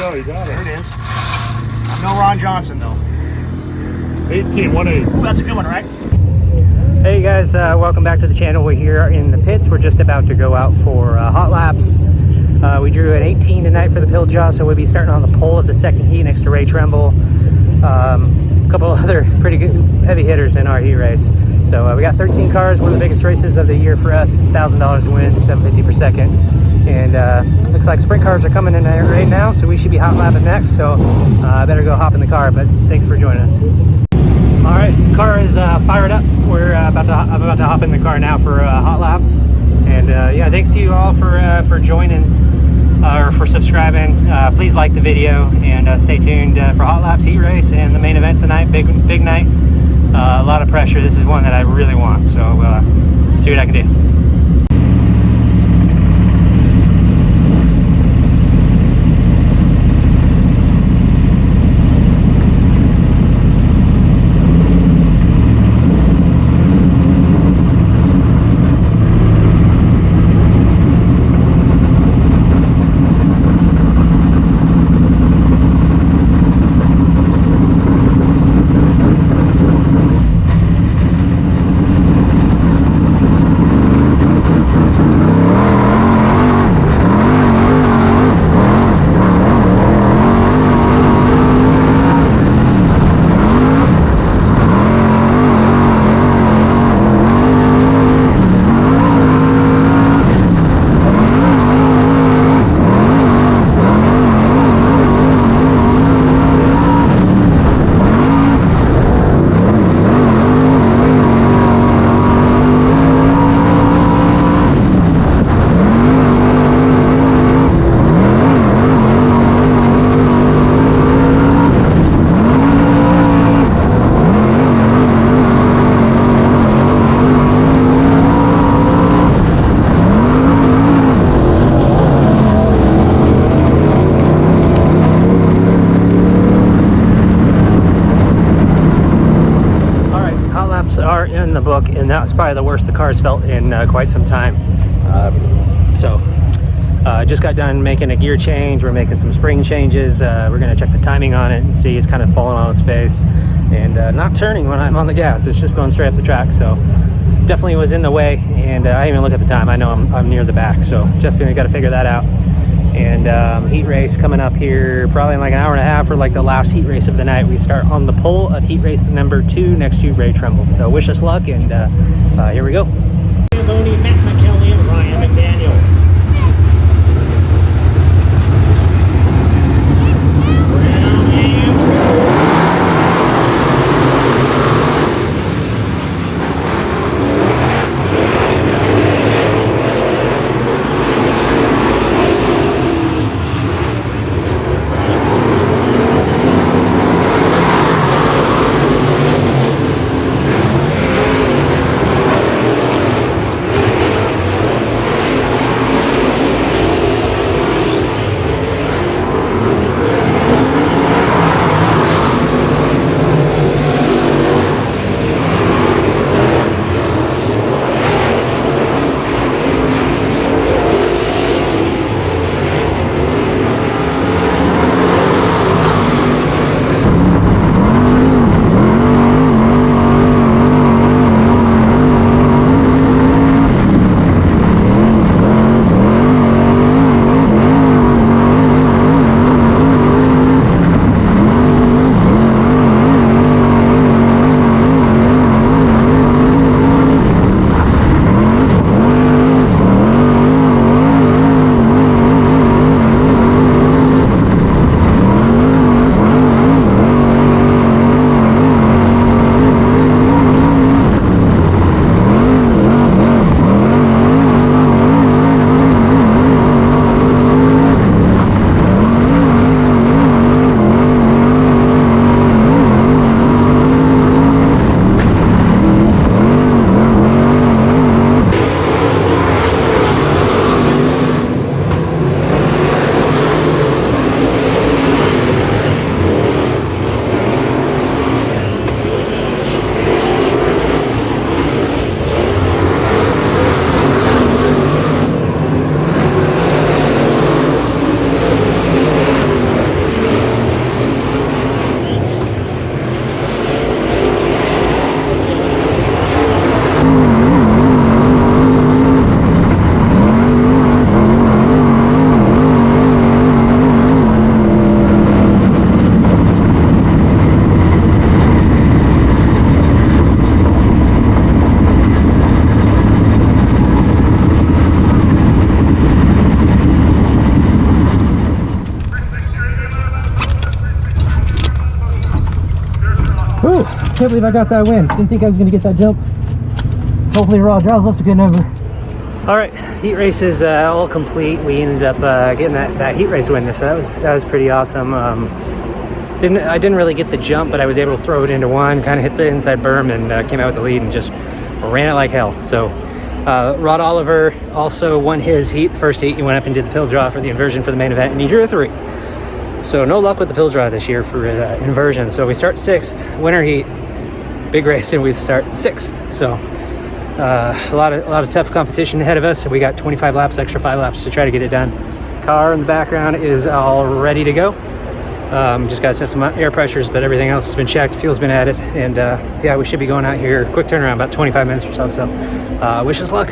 go. You got it. There it is. No Ron Johnson, though. 18-1-8. Ooh, that's a good one, right? Hey guys, welcome back to the channel. We're here in the pits. We're just about to go out for hot laps. We drew at 18 tonight for the Piljaw, so we'll be starting on the pole of the second heat next to Ray Tremble. A couple other pretty good heavy hitters in our heat race. So we got 13 cars, one of the biggest races of the year for us. It's $1,000 to win, $750 per second. And looks like sprint cars are coming in there right now, so we should be hot lapping next. So I better go hop in the car, but thanks for joining us. All right, the car is fired up. I'm about to hop in the car now for hot laps. And yeah, thanks to you all for joining or for subscribing. Please like the video and stay tuned for hot laps, heat race, and the main event tonight. Big night. A lot of pressure. This is one that I really want. So see what I can do. Are in the book, and that was probably the worst the car's felt in quite some time. Just got done making a gear change. We're making some spring changes. We're going to check the timing on it and see it's kind of falling on its face and not turning when I'm on the gas. It's just going straight up the track, so definitely was in the way. And I didn't even look at the time. I know I'm near the back, so definitely got to figure that out. And heat race coming up here probably in like an hour and a half, or like the last heat race of the night. We start on the pole of heat race number 2 next to Ray Tremble. So wish us luck, and here we go. Matt McKelvey and Ryan McDaniel. Ooh, can't believe I got that win. Didn't think I was gonna get that jump. Hopefully Rod draws us a good number. All right, heat race is all complete. We ended up getting that heat race win. So that was pretty awesome. I didn't really get the jump, but I was able to throw it into one, kind of hit the inside berm, and came out with the lead and just ran it like hell. So Rod Oliver also won his heat, the first heat. He went up and did the pill draw for the inversion for the main event, and he drew a 3. So no luck with the pill draw this year for inversion. So we start 6th, winter heat, big race, and we start 6th. So a lot of tough competition ahead of us. We got 25 laps, extra 5 laps to try to get it done. Car in the background is all ready to go. Just got to set some air pressures, but everything else has been checked. Fuel's been added, and yeah, we should be going out here. Quick turnaround, about 25 minutes or so. So wish us luck.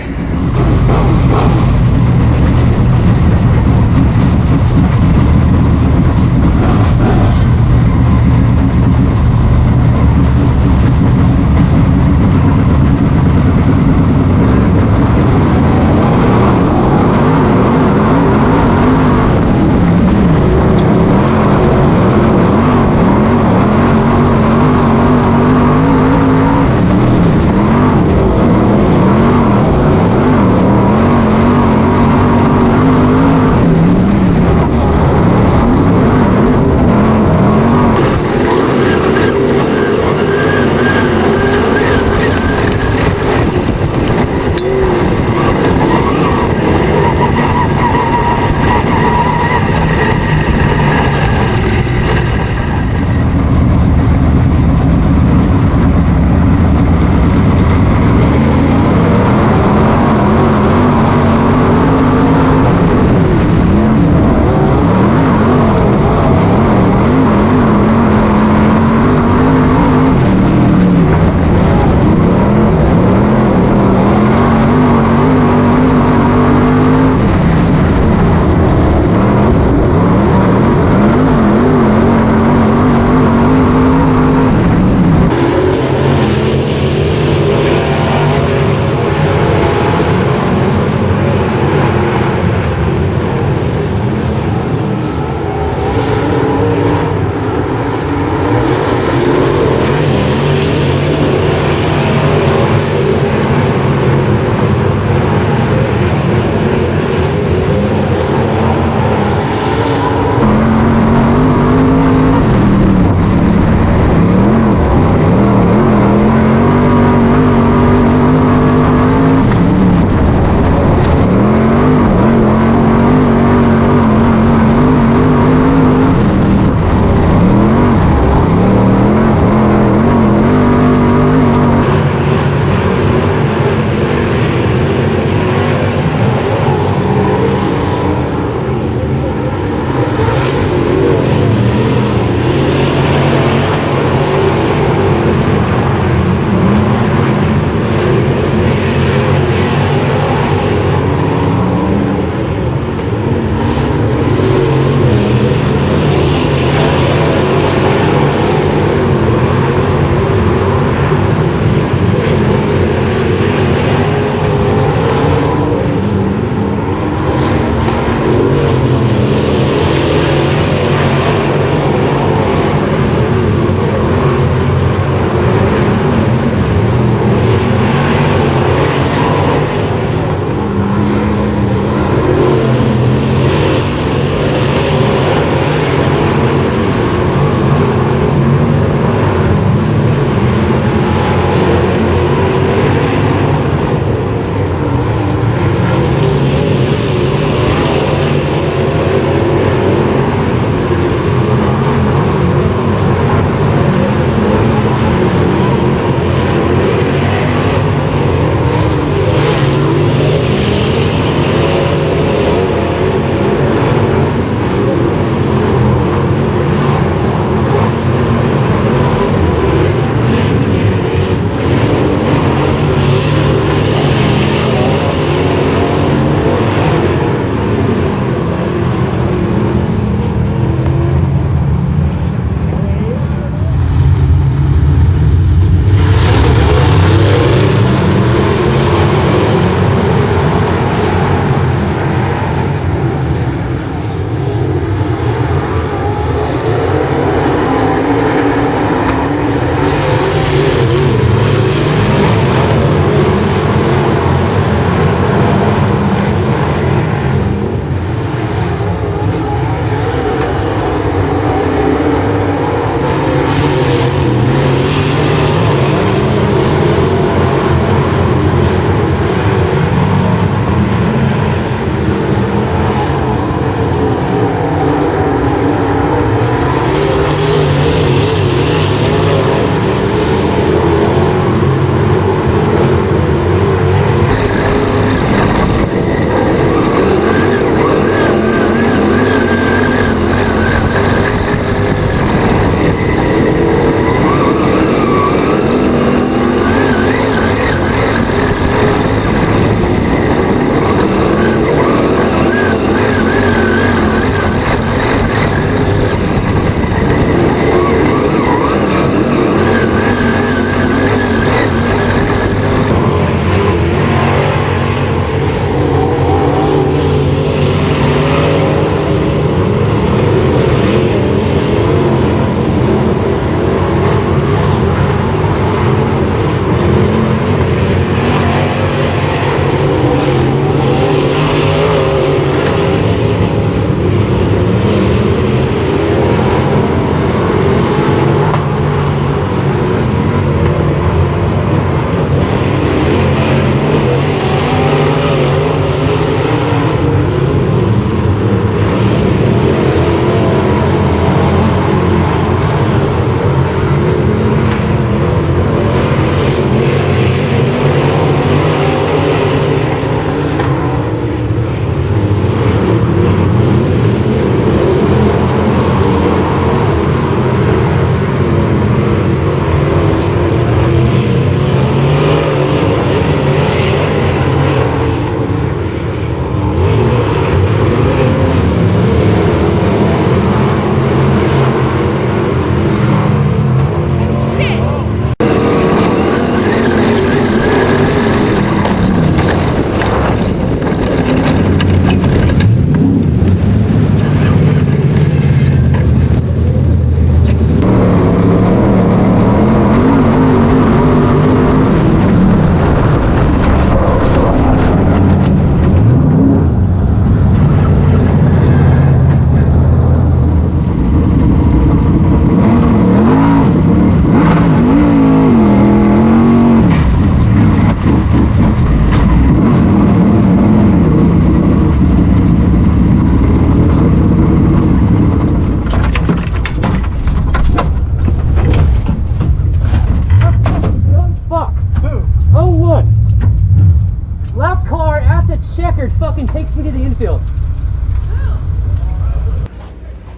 fucking takes me to the infield.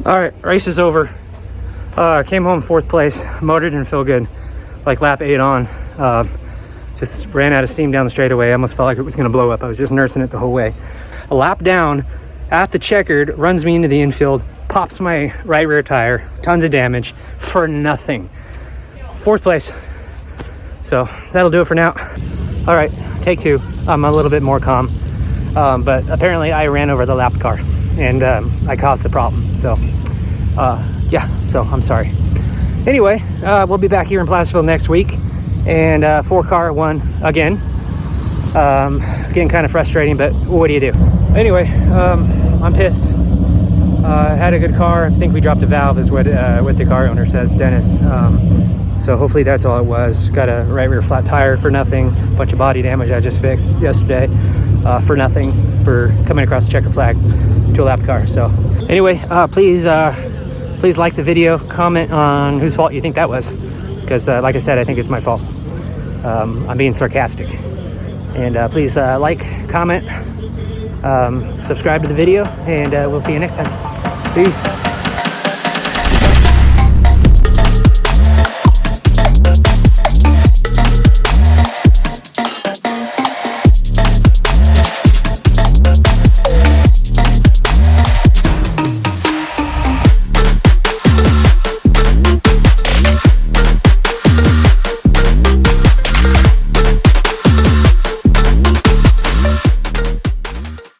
All right, race is over. Came home 4th place. Motor didn't feel good. Like lap 8 on. Just ran out of steam down the straightaway. Almost felt like it was going to blow up. I was just nursing it the whole way. A lap down at the checkered, runs me into the infield, pops my right rear tire, tons of damage for nothing. 4th place. So that'll do it for now. All right, take 2. I'm a little bit more calm. But apparently I ran over the lapped car and I caused the problem. So yeah, so I'm sorry. Anyway, we'll be back here in Placerville next week. And 4-car won again. Getting kind of frustrating, but what do you do? Anyway, I'm pissed. Had a good car. I think we dropped a valve is what the car owner says, Dennis. So hopefully that's all it was. Got a right rear flat tire for nothing. Bunch of body damage I just fixed yesterday for nothing, for coming across the checker flag to a lapped car. So anyway, please like the video, comment on whose fault you think that was. Because like I said, I think it's my fault. I'm being sarcastic. And please like, comment, subscribe to the video, and we'll see you next time. Peace.